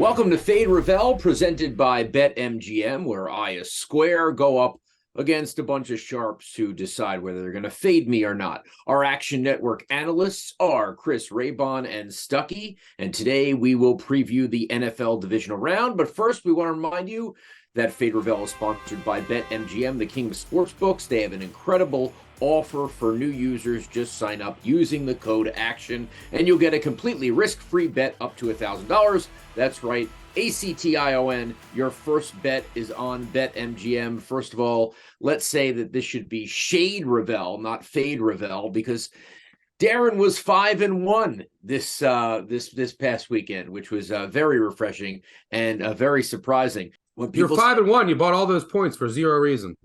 Welcome to Fade Rovell, presented by BetMGM, where I, a square, go up against a bunch of sharps who decide whether they're going to fade me or not. Our Action Network analysts are Chris Raybon and Stuckey, and today we will preview the NFL Divisional Round. But first, we want to remind you that Fade Rovell is sponsored by BetMGM, the king of sportsbooks. They have an incredible offer for new users. Just sign up using the code ACTION, and you'll get a completely risk-free bet up to $1,000. That's right, ACTION. Your first bet is on BetMGM. First of all, let's say that this should be Shade Rovell, not Fade Rovell, because Darren was 5-1 this past weekend, which was very refreshing and very surprising. When you're 5-1, you bought all those points for zero reason.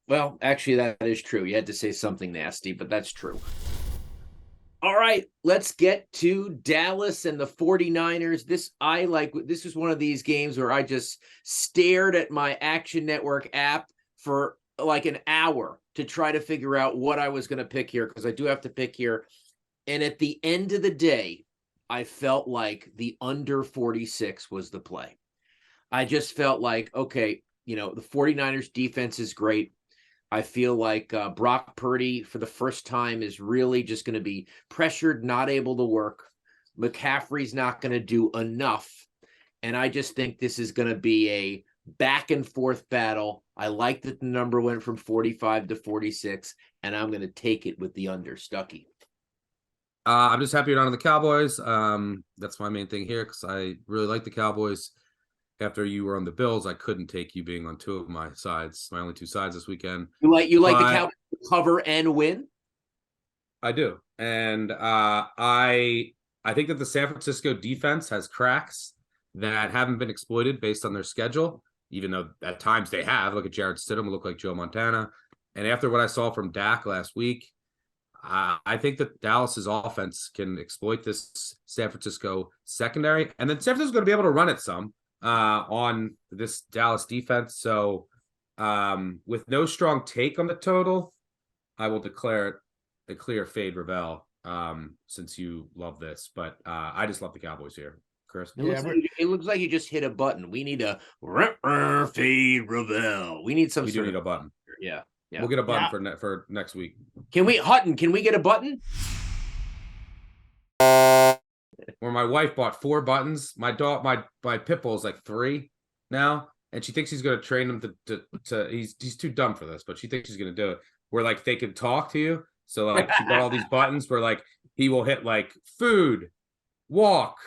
Well, actually, that is true. You had to say something nasty, but that's true. All right, let's get to Dallas and the 49ers. This is one of these games where I just stared at my Action Network app for like an hour to try to figure out what I was going to pick here, because I do have to pick here. And at the end of the day, I felt like the under 46 was the play. I just felt like, okay, the 49ers defense is great. I feel like Brock Purdy, for the first time, is really just going to be pressured, not able to work. McCaffrey's not going to do enough. And I just think this is going to be a back-and-forth battle. I like that the number went from 45 to 46, and I'm going to take it with the under. Stuckey. I'm just happy you're not on the Cowboys. That's my main thing here, because I really like the Cowboys. After you were on the Bills, I couldn't take you being on two of my sides, my only two sides this weekend. You like the Cowboys to cover and win? I do. And I think that the San Francisco defense has cracks that haven't been exploited based on their schedule, even though at times they have. Look at Jarrett Stidham, look like Joe Montana. And after what I saw from Dak last week, I think that Dallas's offense can exploit this San Francisco secondary. And then San Francisco's going to be able to run it some on this Dallas defense. So with no strong take on the total, I will declare it a clear fade Rovell, since you love this. But I just love the Cowboys here. Chris? It looks like you just hit a button. We need a fade Rovell. We need We do need a button. Yeah. We'll get a button for next week. Can we get a button? Where my wife bought 4 buttons. My pit bull is like 3 now, and she thinks she's going to train him to he's too dumb for this, but she thinks she's going to do it where like they can talk to you. So like she bought all these buttons where like he will hit like food, walk,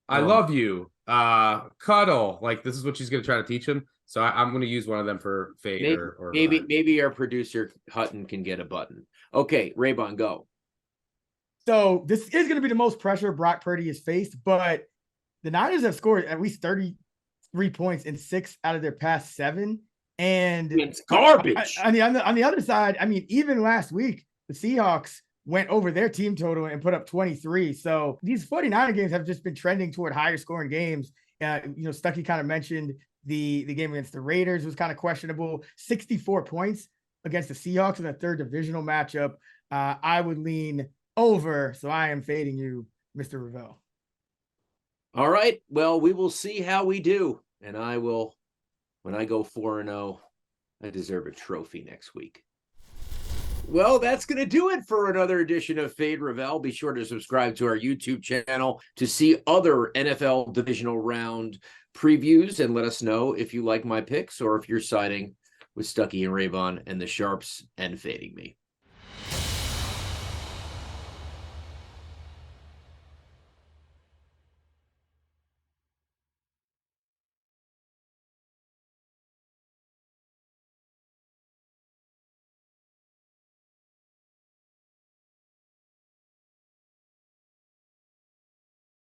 I love you, cuddle. Like this is what she's going to try to teach him. So I'm going to use one of them for fade. Maybe our producer Hutton can get a button. Okay, Raybon, go. So this is going to be the most pressure Brock Purdy has faced, but the Niners have scored at least 33 points in 6 out of their past 7. And it's garbage. On the other side, I mean, even last week, the Seahawks went over their team total and put up 23. So these 49er games have just been trending toward higher scoring games. Stuckey kind of mentioned the game against the Raiders was kind of questionable. 64 points against the Seahawks in the third divisional matchup. I would lean over, so I am fading you, Mr. Rovell. All right. Well, we will see how we do. And I will, when I go 4-0, I deserve a trophy next week. Well, that's going to do it for another edition of Fade Rovell. Be sure to subscribe to our YouTube channel to see other NFL Divisional Round previews, and let us know if you like my picks or if you're siding with Stuckey and Raybon and the Sharps and fading me.